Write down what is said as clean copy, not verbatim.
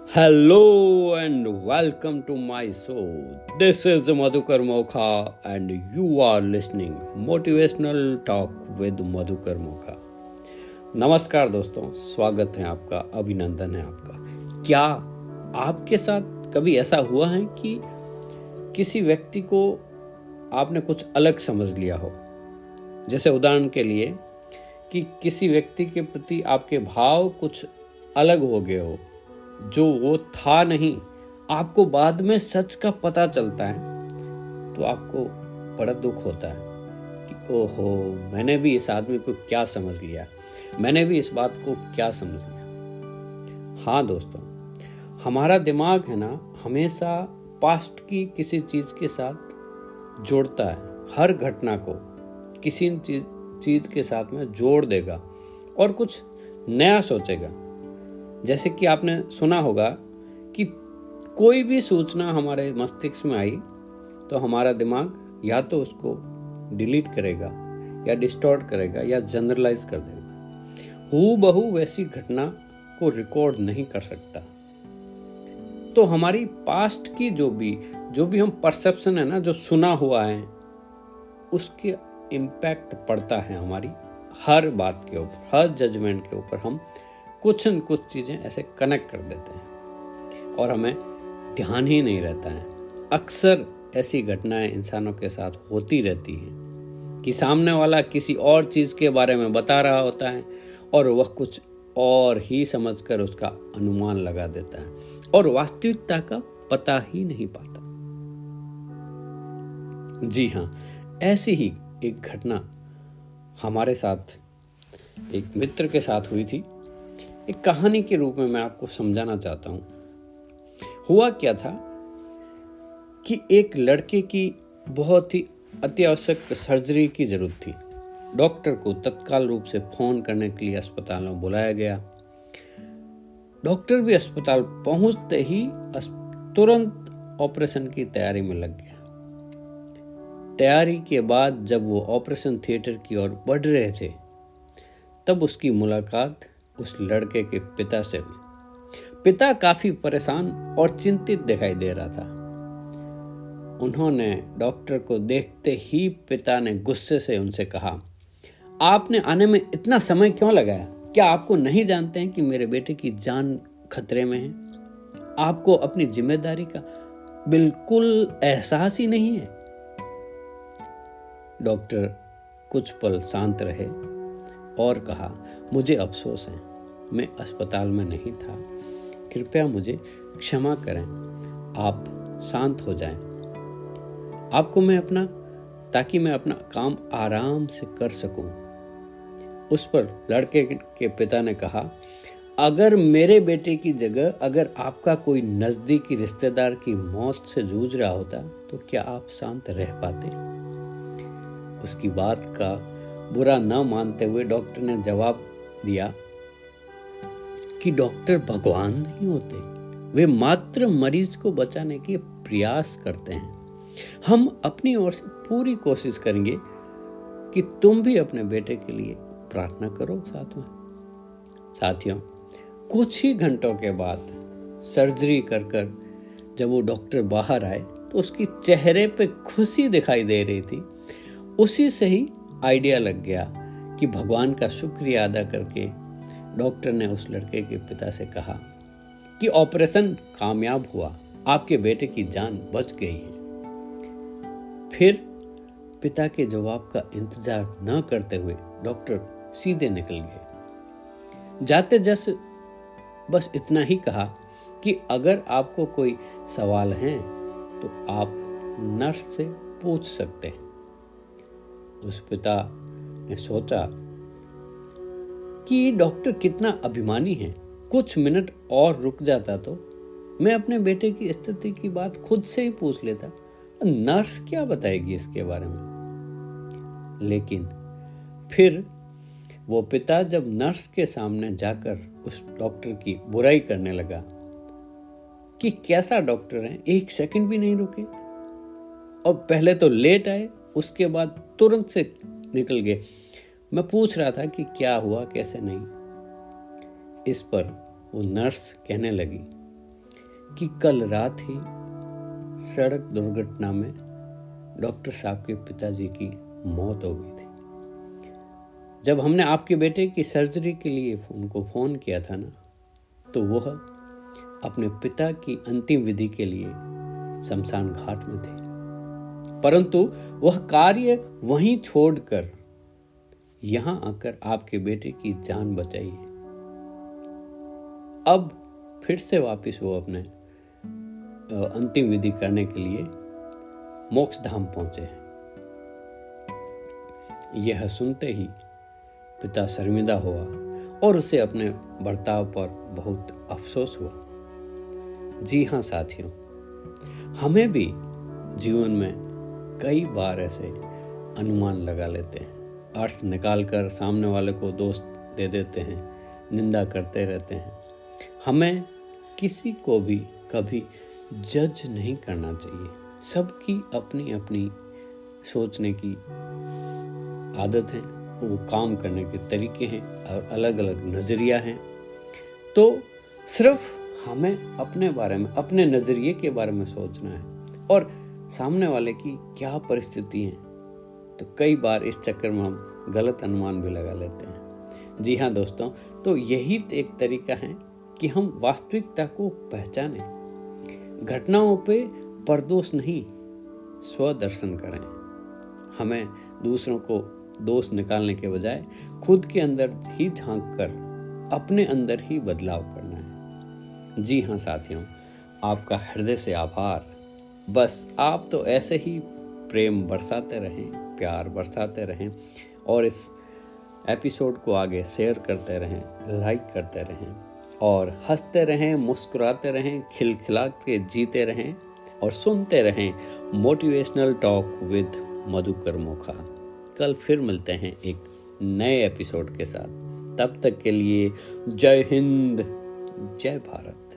Hello and welcome to my show. This is Madhukar Mokha and you are listening Motivational Talk with Madhukar Mokha. नमस्कार दोस्तों, स्वागत है आपका, अभिनंदन है आपका। क्या आपके साथ कभी ऐसा हुआ है कि किसी व्यक्ति को आपने कुछ अलग समझ लिया हो? जैसे उदाहरण के लिए कि किसी व्यक्ति के प्रति आपके भाव कुछ अलग हो गए हो, जो वो था नहीं, आपको बाद में सच का पता चलता है तो आपको बड़ा दुख होता है कि ओहो, मैंने भी इस आदमी को क्या समझ लिया, मैंने भी इस बात को क्या समझ लिया। हाँ दोस्तों, हमारा दिमाग है ना, हमेशा पास्ट की किसी चीज के साथ जोड़ता है। हर घटना को किसी चीज के साथ में जोड़ देगा और कुछ नया सोचेगा। जैसे कि आपने सुना होगा कि कोई भी सूचना हमारे मस्तिष्क में आई तो हमारा दिमाग या तो उसको डिलीट करेगा या डिस्टॉर्ट करेगा या जनरलाइज कर देगा। हूबहू वैसी घटना को रिकॉर्ड नहीं कर सकता। तो हमारी पास्ट की जो भी हम परसेप्शन है ना, जो सुना हुआ है, उसके इम्पैक्ट पड़ता है हमारी हर बात के ऊपर, हर जजमेंट के ऊपर। हम कुछ न कुछ चीज़ें ऐसे कनेक्ट कर देते हैं और हमें ध्यान ही नहीं रहता है। अक्सर ऐसी घटनाएं इंसानों के साथ होती रहती हैं कि सामने वाला किसी और चीज़ के बारे में बता रहा होता है और वह कुछ और ही समझकर उसका अनुमान लगा देता है और वास्तविकता का पता ही नहीं पाता। जी हाँ, ऐसी ही एक घटना हमारे साथ एक मित्र के साथ हुई थी। एक कहानी के रूप में मैं आपको समझाना चाहता हूँ। हुआ क्या था कि एक लड़के की बहुत ही अत्यावश्यक सर्जरी की जरूरत थी। डॉक्टर को तत्काल रूप से फोन करने के लिए अस्पताल में बुलाया गया। डॉक्टर भी अस्पताल पहुंचते ही तुरंत ऑपरेशन की तैयारी में लग गया। तैयारी के बाद जब वो ऑपरेशन थिएटर की ओर बढ़ रहे थे, तब उसकी मुलाकात उस लड़के के पिता से हुई। पिता काफी परेशान और चिंतित दिखाई दे रहा था। उन्होंने डॉक्टर को देखते ही पिता ने गुस्से से उनसे कहा, आपने आने में इतना समय क्यों लगाया? क्या आपको नहीं जानते हैं कि मेरे बेटे की जान खतरे में है? आपको अपनी जिम्मेदारी का बिल्कुल एहसास ही नहीं है। डॉक्टर कुछ पल शांत रहे और कहा, मुझे अफसोस है, मैं अस्पताल में नहीं था। कृपया मुझे क्षमा करें, आप शांत हो जाएं। ताकि मैं अपना काम आराम से कर सकूं। उस पर लड़के के पिता ने कहा, अगर मेरे बेटे की जगह अगर आपका कोई नजदीकी रिश्तेदार की मौत से जूझ रहा होता तो क्या आप शांत रह पाते? उसकी बात का बुरा न मानते हुए डॉक्टर ने जवाब दिया कि डॉक्टर भगवान नहीं होते, वे मात्र मरीज को बचाने के प्रयास करते हैं। हम अपनी ओर से पूरी कोशिश करेंगे कि तुम भी अपने बेटे के लिए प्रार्थना करो साथ में। साथियों, कुछ ही घंटों के बाद सर्जरी कर जब वो डॉक्टर बाहर आए तो उसकी चेहरे पे खुशी दिखाई दे रही थी। उसी से ही आइडिया लग गया कि भगवान का शुक्रिया अदा करके डॉक्टर ने उस लड़के के पिता से कहा कि ऑपरेशन कामयाब हुआ, आपके बेटे की जान बच गई है। फिर पिता के जवाब का इंतजार न करते हुए डॉक्टर सीधे निकल गए। जाते जैसे बस इतना ही कहा कि अगर आपको कोई सवाल है तो आप नर्स से पूछ सकते हैं। उस पिता ने सोचा कि डॉक्टर कितना अभिमानी है, कुछ मिनट और रुक जाता तो मैं अपने बेटे की स्थिति की बात खुद से ही पूछ लेता। नर्स क्या बताएगी इसके बारे में? लेकिन फिर वो पिता जब नर्स के सामने जाकर उस डॉक्टर की बुराई करने लगा कि कैसा डॉक्टर है, एक सेकंड भी नहीं रुके और पहले तो लेट आए, उसके बाद तुरंत से निकल गए। मैं पूछ रहा था कि क्या हुआ, कैसे नहीं। इस पर वो नर्स कहने लगी कि कल रात ही सड़क दुर्घटना में डॉक्टर साहब के पिताजी की मौत हो गई थी। जब हमने आपके बेटे की सर्जरी के लिए उनको फ़ोन किया था ना, तो वह अपने पिता की अंतिम विधि के लिए शमशान घाट में थे, परंतु वह कार्य वहीं छोड़कर यहां आकर आपके बेटे की जान बचाई है। अब फिर से वापस वो अपने अंतिम विधि करने के लिए मोक्ष धाम पहुंचे हैं। यह सुनते ही पिता शर्मिंदा हुआ और उसे अपने बर्ताव पर बहुत अफसोस हुआ। जी हाँ साथियों, हमें भी जीवन में कई बार ऐसे अनुमान लगा लेते हैं, अर्थ निकालकर सामने वाले को दोष दे देते हैं, निंदा करते रहते हैं। हमें किसी को भी कभी जज नहीं करना चाहिए। सबकी अपनी अपनी सोचने की आदत है, वो काम करने के तरीके हैं और अलग अलग नज़रिया हैं। तो सिर्फ हमें अपने बारे में, अपने नज़रिए के बारे में सोचना है और सामने वाले की क्या परिस्थिति है। तो कई बार इस चक्कर में हम गलत अनुमान भी लगा लेते हैं। जी हाँ दोस्तों, तो यही एक तरीका है कि हम वास्तविकता को पहचानें। घटनाओं पे परदोष नहीं, स्वदर्शन करें। हमें दूसरों को दोष निकालने के बजाय खुद के अंदर ही झांक कर अपने अंदर ही बदलाव करना है। जी हाँ साथियों, आपका हृदय से आभार। बस आप तो ऐसे ही प्रेम बरसाते रहें, प्यार बरसाते रहें और इस एपिसोड को आगे शेयर करते रहें, लाइक करते रहें और हंसते रहें, मुस्कुराते रहें, खिलखिला के जीते रहें और सुनते रहें motivational talk with Madhukar Mokha. कल फिर मिलते हैं एक नए एपिसोड के साथ। तब तक के लिए जय हिंद, जय भारत।